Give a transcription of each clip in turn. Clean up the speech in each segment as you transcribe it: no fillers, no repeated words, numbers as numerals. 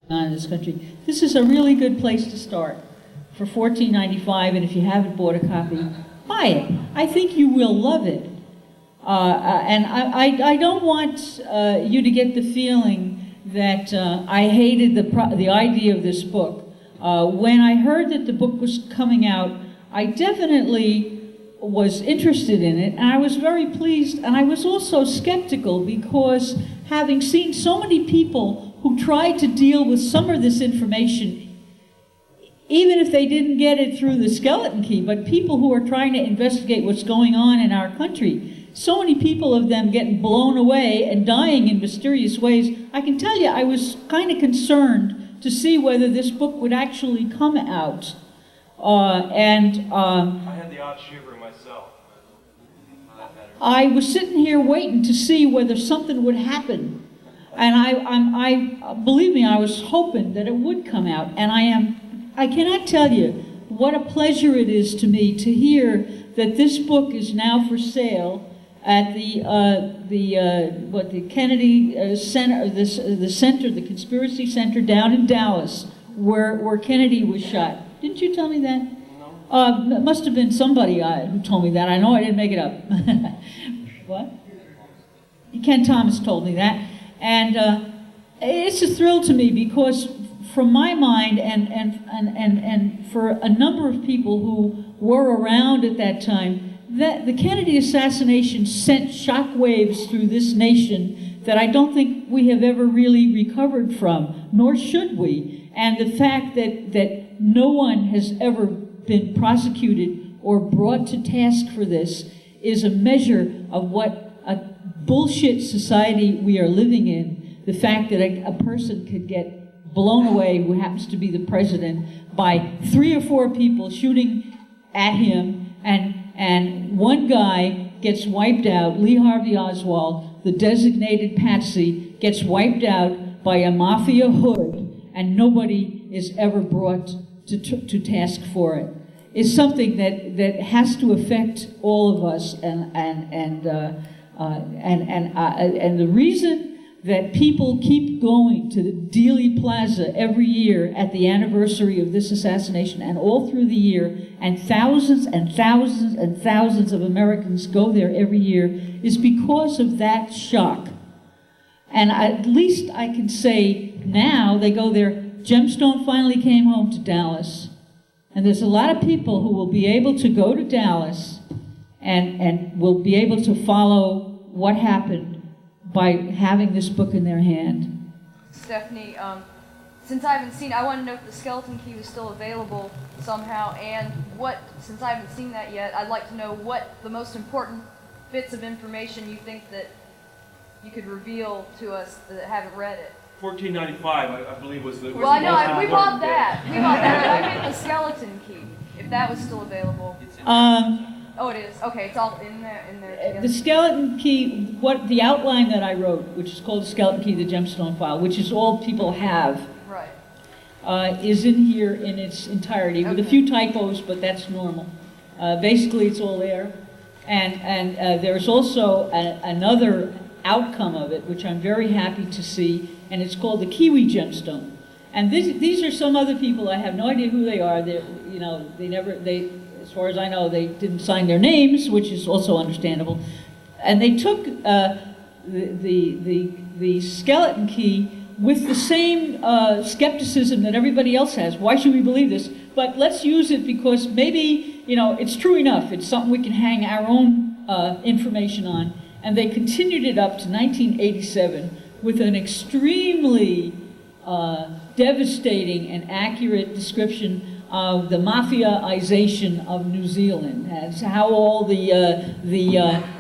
on in this country. This is a really good place to start for $14.95, and if you haven't bought a copy, buy it. I think you will love it. And I don't want you to get the feeling that I hated the idea of this book. When I heard that the book was coming out, I definitely was interested in it, and I was very pleased, and I was also skeptical because having seen so many people who tried to deal with some of this information, even if they didn't get it through the skeleton key, but people who are trying to investigate what's going on in our country, so many people of them getting blown away and dying in mysterious ways, I can tell you I was kind of concerned to see whether this book would actually come out. I had the odd shiver myself. I was sitting here waiting to see whether something would happen. And I believe me, I was hoping that it would come out. And I cannot tell you what a pleasure it is to me to hear that this book is now for sale at the Kennedy Center, the center, the Conspiracy Center down in Dallas, where Kennedy was shot. Didn't you tell me that? No. It must have been somebody who told me that. I know I didn't make it up. What? Ken Thomas told me that. And it's a thrill to me because from my mind and for a number of people who were around at that time, that the Kennedy assassination sent shockwaves through this nation that I don't think we have ever really recovered from, nor should we. And the fact that no one has ever been prosecuted or brought to task for this is a measure of what a bullshit society we are living in. The fact that a person could get blown away, who happens to be the president, by 3 or 4 people shooting at him, and one guy gets wiped out, Lee Harvey Oswald, the designated patsy, gets wiped out by a mafia hood, and nobody is ever brought to task for it, is something that has to affect all of us, and the reason that people keep going to the Dealey Plaza every year at the anniversary of this assassination and all through the year, and thousands and thousands and thousands of Americans go there every year, is because of that shock. And at least I can say now they go there. Gemstone finally came home to Dallas, and there's a lot of people who will be able to go to Dallas and will be able to follow what happened by having this book in their hand. Stephanie, since I haven't seen, I want to know if the skeleton key was still available somehow, and what, since I haven't seen that yet, I'd like to know what the most important bits of information you think that you could reveal to us that haven't read it. $14.95, I believe, was the. Well, I know, we bought that. We bought that. I meant the skeleton key, if that was still available. Oh, it is. Okay, it's all in there together. The skeleton key, the outline that I wrote, which is called the skeleton key, the Gemstone File, which is all people have, right, is in here in its entirety, with a few typos, but that's normal. Basically, it's all there. And there's also another outcome of it, which I'm very happy to see, and it's called the Kiwi Gemstone. And these are some other people. I have no idea who they are. As far as I know, they didn't sign their names, which is also understandable. And they took the skeleton key with the same skepticism that everybody else has. Why should we believe this? But let's use it because maybe, it's true enough. It's something we can hang our own information on. And they continued it up to 1987 with an extremely devastating and accurate description of the mafiaization of New Zealand, as how all the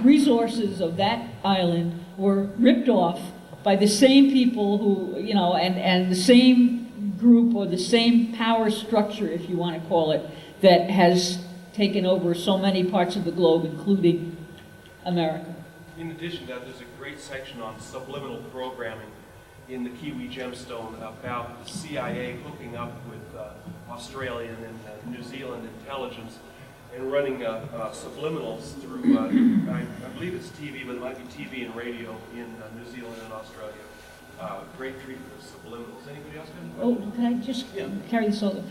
resources of that island were ripped off by the same people who, and the same group or the same power structure, if you want to call it, that has taken over so many parts of the globe, including America. In addition to that, there's a great section on subliminal programming in the Kiwi Gemstone about the CIA hooking up with Australian and New Zealand intelligence and running subliminals through, I believe it's TV, but it might be TV and radio in New Zealand and Australia. great treatment of subliminals. Anybody else got any Oh, questions? can I just carry this over?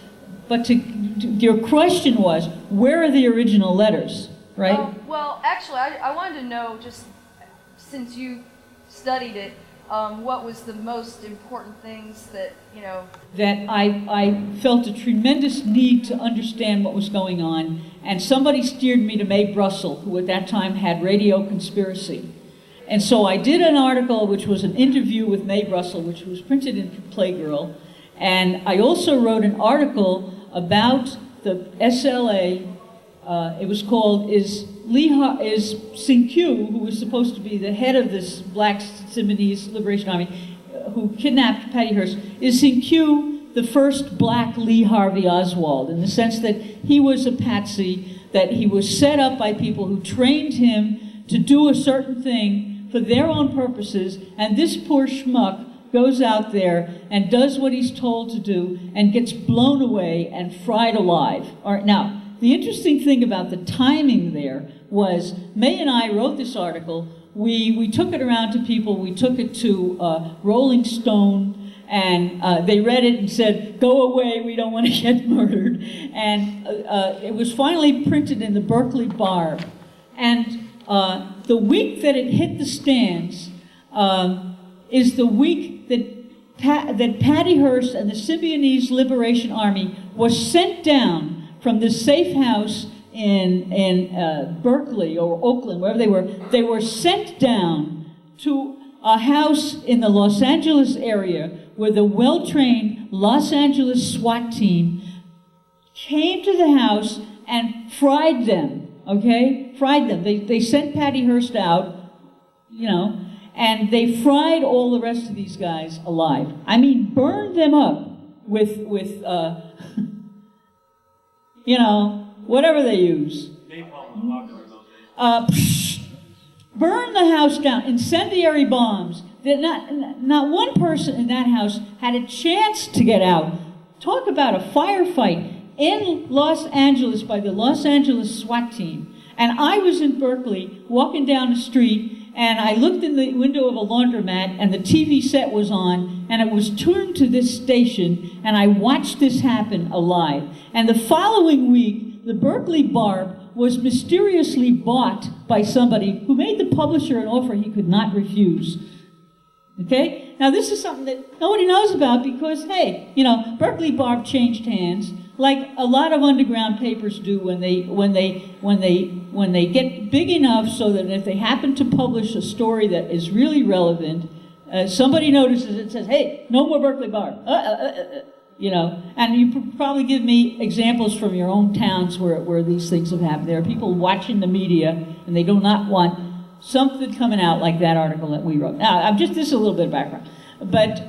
But your question was, where are the original letters, right? Well, actually, I wanted to know, just since you studied it, what was the most important things that, you know... That I felt a tremendous need to understand what was going on, and somebody steered me to Mae Brussel, who at that time had Radio Conspiracy. And so I did an article, which was an interview with Mae Brussel, which was printed in Playgirl, and I also wrote an article about the SLA. It was called, is Sinkyu, who was supposed to be the head of this Black Simonese Liberation Army, who kidnapped Patty Hearst, is Sinkyu the first black Lee Harvey Oswald, in the sense that he was a patsy, that he was set up by people who trained him to do a certain thing for their own purposes, and this poor schmuck goes out there and does what he's told to do and gets blown away and fried alive. All right, now, the interesting thing about the timing there was May and I wrote this article. We took it around to people. We took it to Rolling Stone, and they read it and said, "Go away, we don't want to get murdered." And it was finally printed in the Berkeley Barb. And the week that it hit the stands is the week that Patty Hearst and the Symbionese Liberation Army was sent down from this safe house in Berkeley or Oakland, wherever they were sent down to a house in the Los Angeles area where the well-trained Los Angeles SWAT team came to the house and fried them, okay? Fried them. They sent Patty Hearst out, you know, and they fried all the rest of these guys alive. I mean, burned them up with you know, whatever they use. Napalm was popular in those days. Burn the house down, incendiary bombs. Not one person in that house had a chance to get out. Talk about a firefight in Los Angeles by the Los Angeles SWAT team. And I was in Berkeley, walking down the street, and I looked in the window of a laundromat, and the TV set was on, and it was tuned to this station, and I watched this happen alive. And the following week, the Berkeley Barb was mysteriously bought by somebody who made the publisher an offer he could not refuse. Okay? Now this is something that nobody knows about because, hey, you know, Berkeley Barb changed hands like a lot of underground papers do when they get big enough so that if they happen to publish a story that is really relevant, somebody notices it and says, "Hey, no more Berkeley Barb." You know, and you probably give me examples from your own towns where these things have happened. There are people watching the media and they do not want something coming out like that article that we wrote. Now, this is a little bit of background. But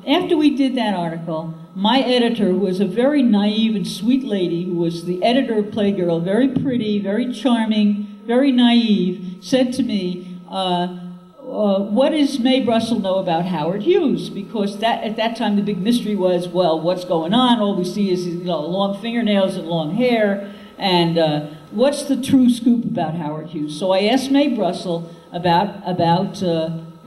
after we did that article, my editor, who was a very naive and sweet lady, who was the editor of Playgirl, very pretty, very charming, very naive, said to me, what does Mae Brussel know about Howard Hughes? Because at that time the big mystery was, well, what's going on? All we see is, you know, long fingernails and long hair, and what's the true scoop about Howard Hughes? So I asked Mae Brussel about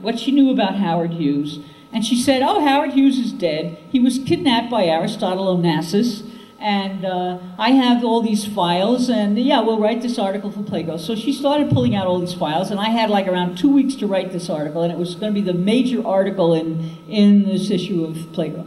what she knew about Howard Hughes, and she said, "Oh, Howard Hughes is dead. He was kidnapped by Aristotle Onassis, and I have all these files, and yeah, we'll write this article for Playgirl." So she started pulling out all these files, and I had like around 2 weeks to write this article, and it was going to be the major article in this issue of Playgirl.